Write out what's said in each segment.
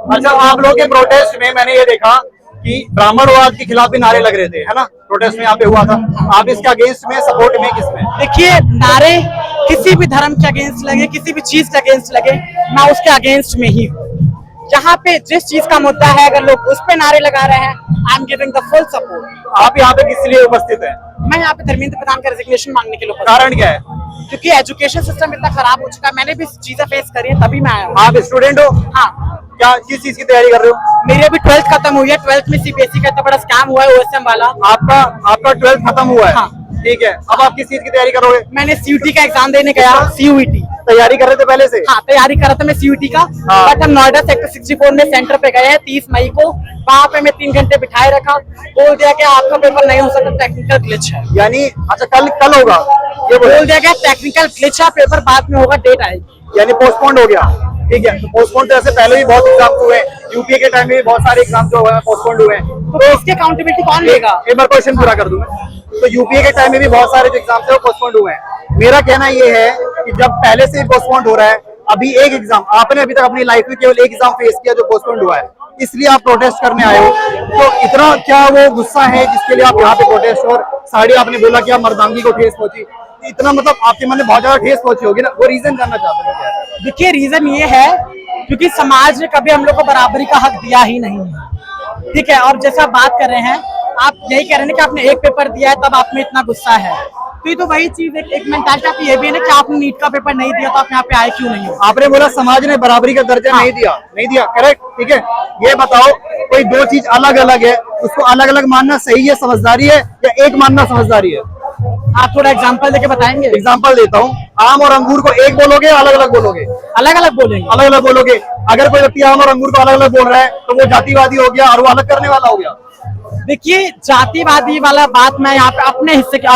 अच्छा, आप लोगों के प्रोटेस्ट में मैंने ये देखा कि ब्राह्मणवाद के खिलाफ भी नारे लग रहे थे, है ना? प्रोटेस्ट में यहाँ पे हुआ था। आप इसके अगेंस्ट में, सपोर्ट में, किसमें? देखिए, नारे किसी भी धर्म के अगेंस्ट लगे, किसी भी चीज के अगेंस्ट लगे, मैं उसके अगेंस्ट में ही हूँ। जहाँ पे जिस चीज का मुद्दा है, अगर लोग उस पे नारे लगा रहे हैं, I am giving the full support. आप यहाँ पे किस लिए उपस्थित हैं? मैं यहाँ पे धर्मेंद्र प्रधान का रेजिग्नेशन मांगने के लिए उपस्थित कारण क्या है? हूँ। क्योंकि एजुकेशन सिस्टम इतना खराब हो चुका है, मैंने भी चीजें फेस करी है, तभी मैं आया हूँ। आप स्टूडेंट हो? हाँ। क्या किस चीज की तैयारी कर रहे हो? मेरी अभी 12th खत्म हुई है। 12th में सीबीएसई का इतना बड़ा स्कैम हुआ है, ओएसएम वाला। आपका 12th खत्म हुआ है? हाँ। ठीक है, अब आप किस चीज की तैयारी करोगे? मैंने सीयूटी का एग्जाम देने गया। सीयूटी तैयारी कर रहे थे पहले से? हाँ, तैयारी कर रहा था मैं सीयूटी का। हाँ। बट हम नोएडा सेक्टर 64 में सेंटर पे गए हैं 30 मई को। वहाँ पे मैं 3 घंटे बिठाए रखा, बोल दिया कि आपका पेपर नहीं हो सकता, टेक्निकल ग्लिच है। यानी अच्छा, कल होगा ये बोल दिया गया टेक्निकल ग्लिच है, पेपर बाद में होगा, डेट आएगी। यानी पोस्टपोन्ड हो गया। ठीक है, तो पोस्टपोन्ड तो ऐसे पहले भी बहुत एग्जाम हुए, यूपीए के टाइम में भी बहुत सारे एग्जाम जो हुए पोस्टपोन्ड हुए। तो इसकी अकाउंटेबिलिटी कौन लेगा? एक बार क्वेश्चन पूरा कर दूं मैं। तो यूपीए के टाइम में भी बहुत सारे जो एग्जाम थे वो पोस्टपोन्ड हुए हैं। मेरा कहना ये है कि जब पहले से ही पोस्टपोन्ड हो रहा है, अभी एक एग्जाम आपने अभी तक अपनी लाइफ में केवल एक एग्जाम फेस किया जो पोस्टपोन्ड हुआ है, इसलिए आप प्रोटेस्ट करने आए हो। तो इतना क्या वो गुस्सा है जिसके लिए आप यहाँ पे प्रोटेस्ट? और साड़ी आपने बोला कि आप मर्दांगी को ठेस पहुंची, इतना मतलब आपके मन में बहुत ज्यादा ठेस पहुंची होगी ना, वो रीजन जानना चाहते हैं क्या है? देखिए, रीजन ये है क्योंकि समाज ने कभी हम लोग को बराबरी का हक दिया ही नहीं है। ठीक है, और जैसा आप बात कर रहे हैं, आप यही कह रहे हैं कि आपने एक पेपर दिया है तब आप में इतना गुस्सा है। तो ये तो वही चीज एक मेंटालिटी आपकी ये भी है ना कि आपने नीट का पेपर नहीं दिया तो आप यहाँ पे आए क्यों नहीं हो? आपने बोला समाज ने बराबरी का दर्जा नहीं दिया, करेक्ट, ठीक है। ये बताओ, कोई दो चीज अलग अलग है, उसको अलग अलग मानना सही है, समझदारी है, या एक मानना समझदारी है? आप थोड़ा एग्जांपल देके बताएंगे? एग्जांपल देता हूँ। आम और अंगूर को एक बोलोगे, अलग अलग बोलोगे? अलग अलग बोलेंगे। अलग अलग बोलोगे। अगर कोई व्यक्ति आम और अंगूर को अलग अलग बोल रहा है तो वो जातिवादी हो गया और वो अलग करने वाला हो गया। देखिए, जातिवादी वाला बात मैं यहाँ पे अपने हिस्से की,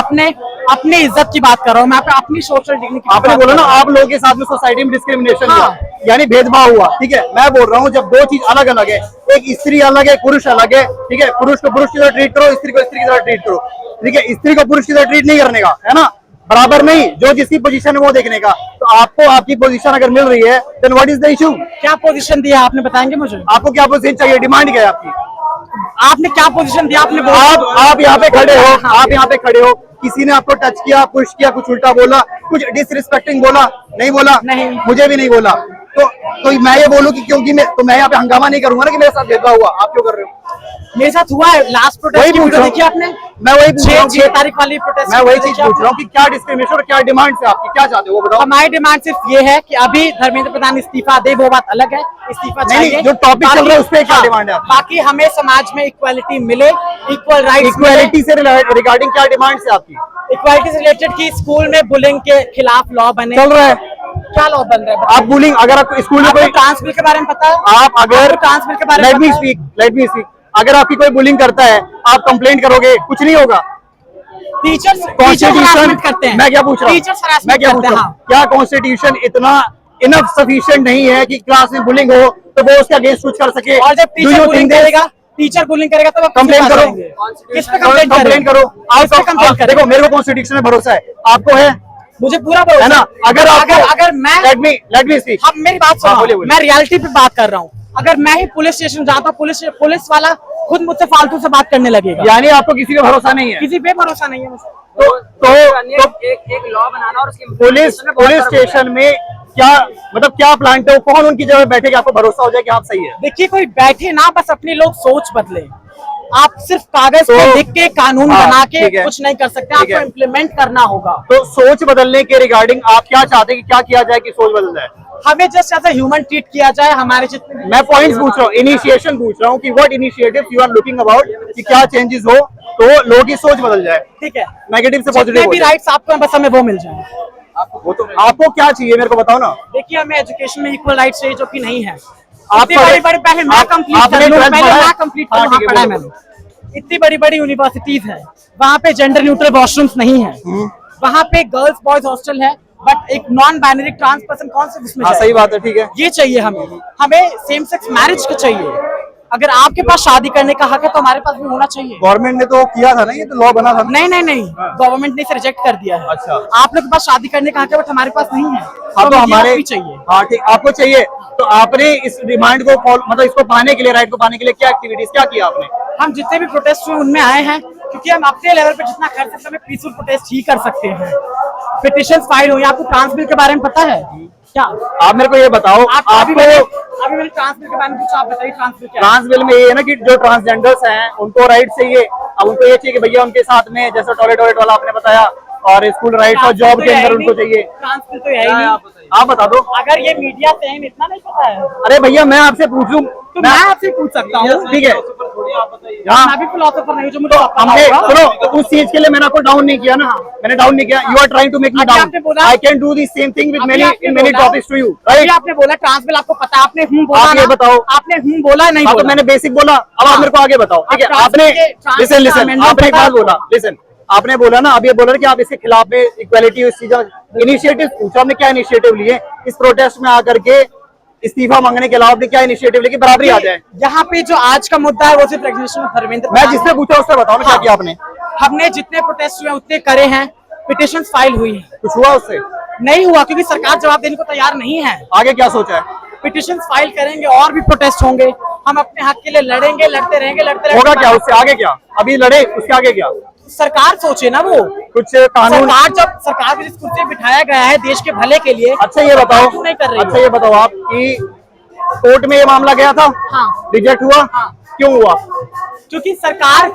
अपने इज्जत की बात कर रहा हूँ, मैं अपनी सोशल डिग्निटी की। आपने बोला ना आप लोगों के साथ में सोसाइटी में डिस्क्रिमिनेशन हुआ, यानी भेदभाव हुआ। ठीक है, मैं बोल रहा हूँ जब दो चीज अलग अलग है, एक स्त्री अलग है, पुरुष अलग है, ठीक है, पुरुष को पुरुष की तरह ट्रीट करो, स्त्री को स्त्री की तरह ट्रीट करो। ठीक है, स्त्री को पुरुष की तरह ट्रीट नहीं करने का, है ना, बराबर नहीं, जो जिसकी पोजीशन है वो देखने का। तो आपको आपकी पोजीशन अगर मिल रही है, then what is the issue? क्या पोजीशन दिया आपने, बताएंगे मुझे? आपको क्या पोजीशन चाहिए, डिमांड क्या है आपकी? आपने क्या पोजीशन दिया? आपने आप यहाँ पे खड़े हो, आप यहाँ पे खड़े हो, किसी ने आपको टच किया, पुश किया, कुछ उल्टा बोला, कुछ डिसरिस्पेक्टिंग बोला? नहीं बोला? नहीं। मुझे भी नहीं बोला। तो मैं ये बोलूं कि क्योंकि मैं यहाँ पे हंगामा नहीं करूंगा ना कि मेरे साथ भेदभाव हुआ। आप क्यों कर रहे हो? मेरे साथ हुआ है। लास्ट प्रोटेस्ट की वीडियो देखी आपने? मैं वही पूछ रहा हूँ, 6 तारीख वाली प्रोटेस्ट। मैं वही चीज पूछ रहा हूँ कि क्या डिस्क्रिमिनेशन और क्या डिमांड है आपकी, क्या चाहते हो वो बताओ। हमारी डिमांड सिर्फ ये है कि अभी धर्मेंद्र प्रधान इस्तीफा दे, वो बात अलग है, इस्तीफा चाहिए। जो टॉपिक चल रहा है उस पर क्या डिमांड है? बाकी हमें समाज में इक्वालिटी मिले, इक्वल राइट्स। इक्वालिटी से रिगार्डिंग क्या डिमांड है आपकी? इक्वालिटी से रिलेटेड की स्कूल में बुलिंग के खिलाफ लॉ बने। चल रहा है? क्या लॉ बन रहा है? आप बुलिंग, अगर आपको स्कूल में कोई ट्रांस बिल के बारे में पता है? आप अगर ट्रांस बिल के बारे में लेट मी स्पीक, अगर आपकी कोई बुलिंग करता है, आप कंप्लेंट करोगे, कुछ नहीं होगा। टीचर्स कॉन्स्टिट्यूशन करते हैं। मैं क्या पूछ रहा हूँ, क्या कॉन्स्टिट्यूशन इतना इनफ सफिशिएंट नहीं है कि क्लास में बुलिंग हो तो वो उसके अगेंस्ट कुछ कर सके? और जब टीचर बुलिंग करेगा तो कंप्लेंट करो। किस पे कंप्लेंट करो? आप देखो, मेरे को कॉन्स्टिट्यूशन में भरोसा है, आपको है? मुझे पूरा भरोसा है ना। अगर मैं लेट मी स्पीक, अब मेरी बात सुनो, मैं रियलिटी पे बात कर रहा हूँ। अगर मैं ही पुलिस स्टेशन जाता, पुलिस वाला खुद मुझसे फालतू से बात करने लगेगा। यानी आपको किसी पे भरोसा नहीं है? किसी पे भरोसा नहीं है मुझे। तो एक लॉ बनाना और उसकी पुलिस स्टेशन में क्या प्लांट है, कौन उनकी जगह बैठे कि आपको भरोसा हो जाए कि आप सही है? देखिए, कोई बैठे ना, बस अपने लोग सोच बदले। आप सिर्फ कागज पे लिख के कानून बना के कुछ नहीं कर सकते, आपको इम्प्लीमेंट करना होगा। तो सोच बदलने के रिगार्डिंग आप क्या चाहते हैं कि क्या किया जाए कि सोच बदल जाए? हमें just as a human treat किया जाए। हमारे जितने मैं पॉइंट्स पूछ रहा हूँ, इनिशिएशन पूछ रहा हूँ कि what initiatives you are looking about, कि क्या चेंजेस हो तो लोगों की सोच बदल जाए। ठीक है, नेगेटिव से पॉजिटिव भी राइट्स आपको बस हमें वो मिल जाए। आपको क्या चाहिए मेरे को बताओ ना। देखिए, हमें एजुकेशन में इक्वल राइट्स चाहिए, जो कि नहीं है। इतनी बड़ी बड़ी यूनिवर्सिटीज है, वहाँ पे जेंडर न्यूट्रल वॉशरूम्स नहीं है, वहाँ पे गर्ल्स बॉयज हॉस्टल है, बट एक नॉन बाइनरी ट्रांस पर्सन कौन से उसमें? सही बात है, ठीक है। ये चाहिए हमें सेम सेक्स मैरिज को चाहिए। अगर आपके पास शादी करने का हक है तो हमारे पास भी होना चाहिए। गवर्नमेंट ने तो किया था ना, ये तो लॉ बना था। नहीं नहीं नहीं, गवर्नमेंट ने इसे रिजेक्ट कर दिया है। अच्छा। आप लोग के पास शादी करने का हक है बट हमारे पास नहीं है। हाँ तो मुझे हमारे भी चाहिए। हाँ ठीक, आपको चाहिए तो आपने इस डिमांड को मतलब इसको पाने के लिए, राइट को पाने के लिए क्या एक्टिविटीज क्या किया आपने? हम जितने भी प्रोटेस्ट हुए उनमें आए हैं, क्योंकि हम अपने लेवल पे जितना कर सकते हैं पीसफुल प्रोटेस्ट ही कर सकते हैं। पिटिशन फाइल हुई। आपको ट्रांस बिल के बारे में पता है क्या? आप मेरे को ये बताओ, अभी आपको मैंने ट्रांस बिल के बारे में पूछा, आप बताइए ट्रांस बिल क्या है? ट्रांस बिल में ये है ना कि जो ट्रांसजेंडर्स हैं उनको राइट चाहिए। अब उनको ये चाहिए कि भैया उनके साथ में जैसे टॉयलेट वाला आपने बताया, और स्कूल राइट्स और जॉब के अंदर उनको चाहिए। ट्रांस बिल तो है ही नहीं। आप बता दो। अगर ये मीडिया से है इतना नहीं पता है अरे भैया मैं आपसे पूछूं तो मैं आपसे पूछ सकता हूँ। ठीक है, मैं भी फिलोसोफर नहीं हूँ जो मुझे हमने सुनो तो उस चीज के लिए मैंने आपको डाउन नहीं किया ना, मैंने डाउन नहीं किया। You are trying to make me अभी डाउन। आपने बोला- I can do the same thing with many आपने इन मेनी बोला- टॉपिक्स टू यू, अभी राइट? आपने बोला ट्रांस बिल आपको पता है, आपने बोला आप ये ना? बताओ। आपने बोला नहीं हाँ तो बोला? मैंने बेसिक बोला, अब आप मेरे को आगे बताओ। ठीक है, ट्रांस आपने के- ट्रांस लिसन का लिसन amendment आपने एक पता बात है बोला, लिसन आपने बोला ना, अब ये बोला ना कि आप इसके खिलाफ में इक्वालिटी इस चीज इनिशिएटिव पूछा, आपने क्या इनिशिएटिव लिए इस प्रोटेस्ट में आकर के? इस्तीफा मांगने के अलावा आपने क्या इनिशिएटिव लेके बराबरी आ जाए? यहाँ पे जो आज का मुद्दा है वो सिर्फ रेजिग्नेशन धर्मेंद्र मैं प्रधान जिससे पूछा उससे बताओ ना, क्या किया आपने? हमने जितने प्रोटेस्ट हुए उतने करे हैं, पिटिशन फाइल हुई है। कुछ हुआ उससे? नहीं हुआ क्योंकि सरकार जवाब देने को तैयार नहीं है। आगे क्या सोचा है? पिटिशन फाइल करेंगे और भी प्रोटेस्ट होंगे, हम अपने हक के लिए लड़ेंगे, लड़ते रहेंगे, होगा क्या उससे आगे? क्या अभी लड़े, उसके आगे क्या? सरकार सोचे ना वो कुछ कानून। सरकार को जिस कुर्सी पे बिठाया गया है देश के भले के लिए। अच्छा ये बताओ, क्यों नहीं कर रही अच्छा ये बताओ आप कि कोर्ट में ये मामला गया था, हाँ। रिजेक्ट हुआ, हाँ। क्यों हुआ? क्योंकि सरकार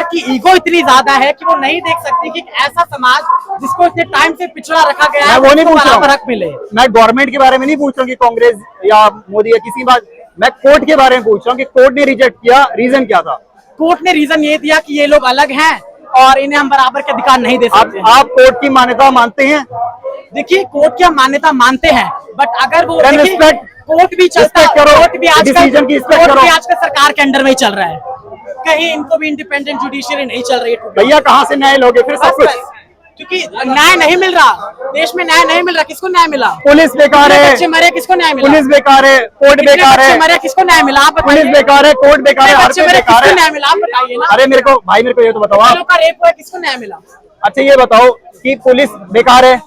की ईगो इतनी ज्यादा है कि वो नहीं देख सकती कि एक ऐसा समाज जिसको इतने टाइम से पिछड़ा रखा गया मैं है वो नहीं उसको पूछ रहा बराबर हूँ, हक मिले। मैं गवर्नमेंट के बारे में नहीं पूछ रहा हूँ कि कांग्रेस या मोदी या किसी बात, मैं कोर्ट के बारे में पूछ रहा हूँ कि कोर्ट ने रिजेक्ट किया, रीजन क्या था? कोर्ट ने रीजन ये दिया कि ये लोग अलग हैं और इन्हें हम बराबर के अधिकार नहीं दे सकते। आप कोर्ट की मान्यता मानते हैं? देखिए कोर्ट की हम मान्यता मानते हैं बट अगर वो Then देखिए, respect- कोर्ट भी चलता है, respect करो, कोर्ट भी आजकल decision की respect करो। सरकार के अंडर में ही चल रहा है, कहीं इनको भी इंडिपेंडेंट जुडिशियरी नहीं चल रही है। भैया कहाँ से न्याय लोगे फिर? सब कुछ क्योंकि न्याय नहीं मिल रहा, देश में न्याय नहीं मिल रहा। किसको न्याय मिला? पुलिस बेकार है, बच्चे मरे, किसको न्याय मिला? पुलिस बेकार है, कोर्ट कितने बेकार बच्चे है, मरे, किसको न्याय मिला? आप बताइए। पुलिस बेकार है, कोर्ट बेकार है, कितने हर बच्चे कोई मरे, बेकार किसको है। न्याय मिला? आप बताइए ना। अरे मेरे को भाई, मेरे को ये तो बताओ आप। लोग का रेप हुआ है, किसको न्याय मिला? अच्छा ये बताओ कि पुलिस बेकार है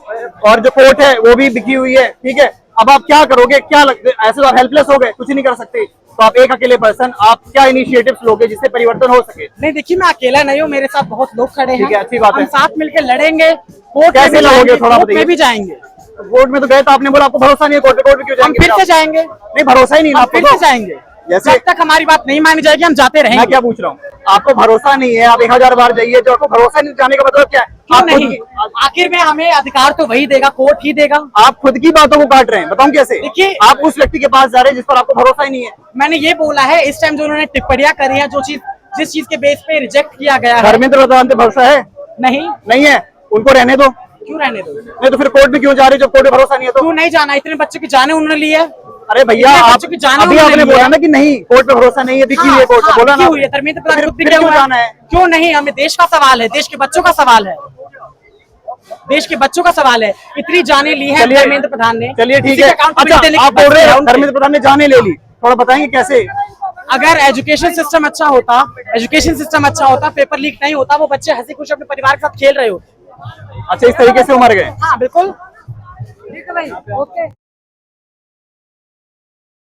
और जो कोर्ट है वो भी बिकी हुई है, ठीक है? अब आप क्या करोगे? क्या लगता है, ऐसे तो आप हेल्पलेस हो गए, कुछ नहीं कर सकते, तो आप एक अकेले पर्सन, आप क्या इनिशिएटिव्स लोगे जिससे परिवर्तन हो सके? नहीं देखिए मैं अकेला नहीं हूँ, मेरे साथ बहुत लोग खड़े हैं। ठीक है, अच्छी बात है। हम साथ मिलकर लड़ेंगे, कोर्ट कैसे में भी लड़ोगे? जाएंगे, थोड़ा कोर्ट बताइए। में भी जाएंगे, कोर्ट में तो गए तो आपने बोला आपको भरोसा नहीं है कोर्ट में क्यों हम जाएंगे? फिर से जाएंगे, नहीं भरोसा ही नहीं ना हम आपको फिर से तो। जाएंगे। जैसे- जब तक हमारी बात नहीं मानी जाएगी हम जाते मैं रहेंगे। क्या पूछ रहा हूँ, आपको भरोसा नहीं है, आप 1000 बार जाइए, जो आपको भरोसा नहीं, जाने का मतलब क्या है? क्यों आप खुद नहीं? की- आखिर में हमें अधिकार तो वही देगा, कोर्ट ही देगा। आप खुद की बातों को काट रहे हैं, बताऊं कैसे? देखिए- आप उस व्यक्ति के पास जा रहे हैं जिस पर आपको भरोसा ही नहीं है। मैंने ये बोला है इस टाइम जो उन्होंने टिप्पणियां करी है, जिस चीज के बेस पे रिजेक्ट किया गया है, धर्मेंद्र प्रधान पे भरोसा है? नहीं नहीं है, उनको रहने दो। क्यों रहने दो? नहीं तो फिर कोर्ट में क्यों जा रहे हो जब कोर्ट में भरोसा नहीं है तो? क्यों नहीं जाना? इतने बच्चों की जाने उन्होंने ली है। अरे भैया इतने आप बच्चों की जाने अभी उन्होंने आपने ली बोला है। ना कि नहीं कोर्ट पे भरोसा नहीं है, दिखी हुई है कोर्ट में, बोला ना हुई है, धर्मेंद्र प्रधान फिर खुद भी क्या क्यों हुआ है? जाना है? क्यों नहीं? हमें देश का सवाल है, देश के बच्चों का सवाल है, देश के बच्चों का सवाल है। इतनी जाने ली है चलिए धर्मेंद्र प्रधान ने, चलिए ठीक किसी है। का accountability अच्छा देने की आप बोल रहे बात हैं है धर्मेंद्र प्रधान ने जाने ले ली, थोड़ा बताएंगे कैसे? अगर एजुकेशन सिस्टम अच्छा होता, पेपर लीक नहीं होता, वो बच्चे हंसी खुशी अपने परिवार के साथ खेल रहे होते। अच्छा इस तरीके से वो मर गए। हाँ बिल्कुल, ठीक है भाई, ओके।